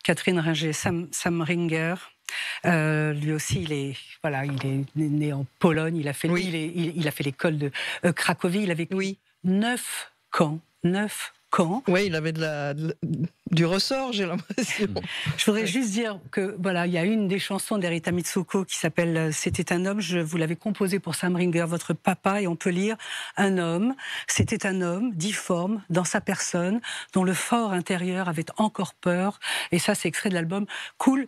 Catherine Ringer, Sam Ringer. Lui aussi, il est né en Pologne. Il a fait, il a fait l'école de Cracovie. Il a vécu 9 camps. 9 camps. Oui, il avait du ressort, j'ai l'impression. Je voudrais juste dire que voilà, il y a une des chansons d'Erita Mitsuko qui s'appelle C'était un homme. Vous l'avez composée pour Sam Ringer, votre papa, et on peut lire un homme. C'était un homme difforme dans sa personne, dont le fort intérieur avait encore peur. Et ça, c'est extrait de l'album Cool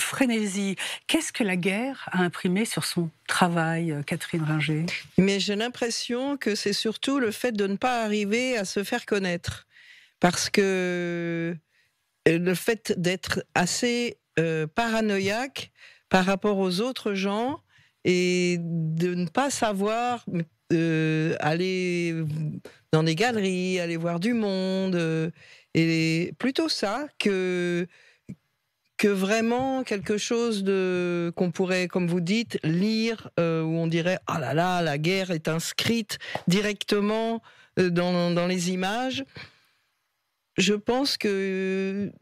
Frénésie. Qu'est-ce que la guerre a imprimé sur son travail, Catherine Ringer? Mais j'ai l'impression que c'est surtout le fait de ne pas arriver à se faire connaître. Parce que le fait d'être assez paranoïaque par rapport aux autres gens et de ne pas savoir aller dans des galeries, aller voir du monde, et plutôt ça que vraiment quelque chose qu'on pourrait, comme vous dites, lire, où on dirait « Ah là là, la guerre est inscrite directement dans les images ». Je pense que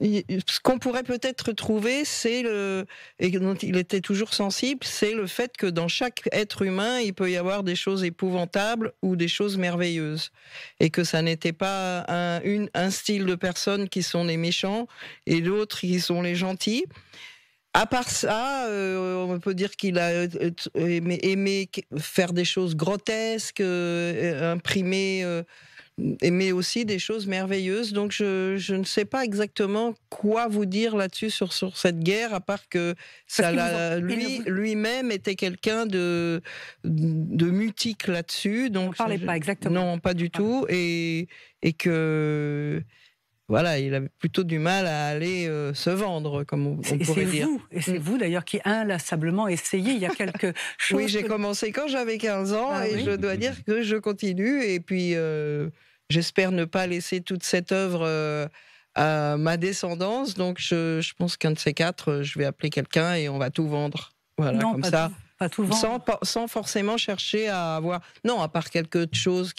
ce qu'on pourrait peut-être trouver, et dont il était toujours sensible, c'est le fait que dans chaque être humain, il peut y avoir des choses épouvantables ou des choses merveilleuses. Et que ça n'était pas un style de personnes qui sont les méchants et d'autres qui sont les gentils. À part ça, on peut dire qu'il a aimé faire des choses grotesques, imprimer... mais aussi des choses merveilleuses. Donc je ne sais pas exactement quoi vous dire là-dessus sur cette guerre, à part que lui-même était quelqu'un de mutique là-dessus. Donc, on ne parlait pas exactement. Non, pas du tout. Et que... Voilà, il avait plutôt du mal à aller se vendre, comme on pourrait dire. Et c'est vous, d'ailleurs, qui inlassablement essayez. Il y a quelque chose... Oui, j'ai commencé quand j'avais 15 ans, je dois dire que je continue. Et puis, j'espère ne pas laisser toute cette œuvre à ma descendance. Donc, je pense qu'un de ces quatre, je vais appeler quelqu'un et on va tout vendre. Voilà, non, comme ça. Pas tout vendre. Sans forcément chercher à avoir... Non, à part quelque chose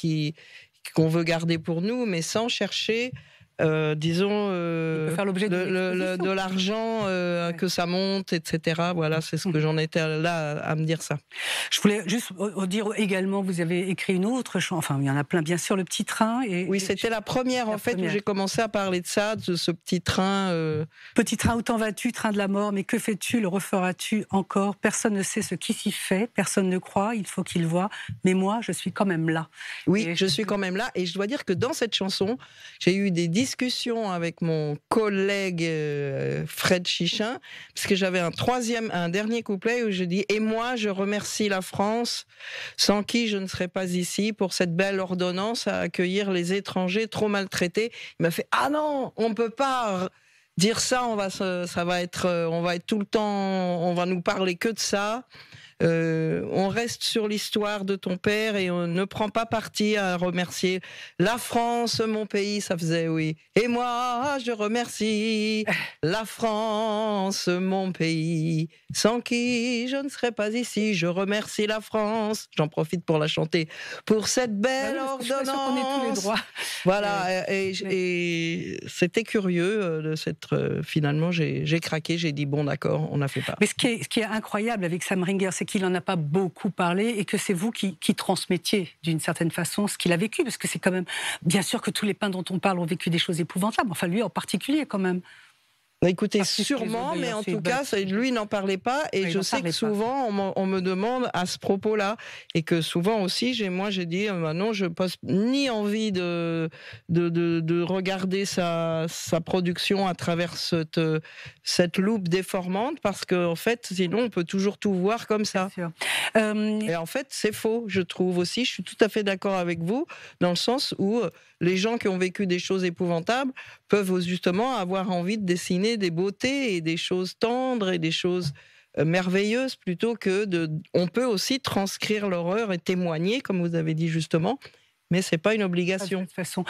qu'on veut garder pour nous, mais sans chercher... disons faire l'objet de l'argent, que ça monte, etc. Voilà, c'est ce que j'en étais là à me dire ça. Je voulais juste dire également, vous avez écrit une autre chanson, enfin il y en a plein bien sûr, Le Petit Train. Oui, c'était la première où j'ai commencé à parler de ça, de ce petit train. Petit train, où t'en vas-tu, train de la mort, mais que fais-tu, le referas-tu encore? Personne ne sait ce qui s'y fait, personne ne croit, il faut qu'il voie, mais moi je suis quand même là. Oui, je suis quand même là, et je dois dire que dans cette chanson, j'ai eu des discussion avec mon collègue Fred Chichin, parce que j'avais un dernier couplet où je dis « Et moi, je remercie la France, sans qui je ne serais pas ici, pour cette belle ordonnance à accueillir les étrangers trop maltraités. » Il m'a fait « Ah non, on peut pas dire ça, on va être tout le temps, on va nous parler que de ça. » On reste sur l'histoire de ton père et on ne prend pas parti à remercier la France, mon pays, ça faisait oui. Et moi, je remercie la France, mon pays, sans qui je ne serais pas ici. Je remercie la France. J'en profite pour la chanter. Pour cette belle ordonnance. On est tous les droits. Voilà, et c'était curieux de finalement, j'ai craqué, j'ai dit bon d'accord, on n'a fait pas. Mais ce qui est incroyable avec Sam Ringer, c'est qu'il n'en a pas beaucoup parlé et que c'est vous qui transmettiez d'une certaine façon ce qu'il a vécu, parce que c'est quand même, bien sûr que tous les peintres dont on parle ont vécu des choses épouvantables, enfin lui en particulier quand même. Écoutez, sûrement, mais en tout cas, lui n'en parlait pas, et je sais que souvent on me demande à ce propos-là, et que souvent aussi, j'ai dit non, je n'ai ni envie de regarder sa production à travers cette loupe déformante, parce qu'en fait, sinon on peut toujours tout voir comme ça. Et en fait, c'est faux, je trouve aussi. Je suis tout à fait d'accord avec vous, dans le sens où les gens qui ont vécu des choses épouvantables peuvent justement avoir envie de dessiner des beautés et des choses tendres et des choses merveilleuses, plutôt que on peut aussi transcrire l'horreur et témoigner, comme vous avez dit justement, mais c'est pas une obligation. De toute façon.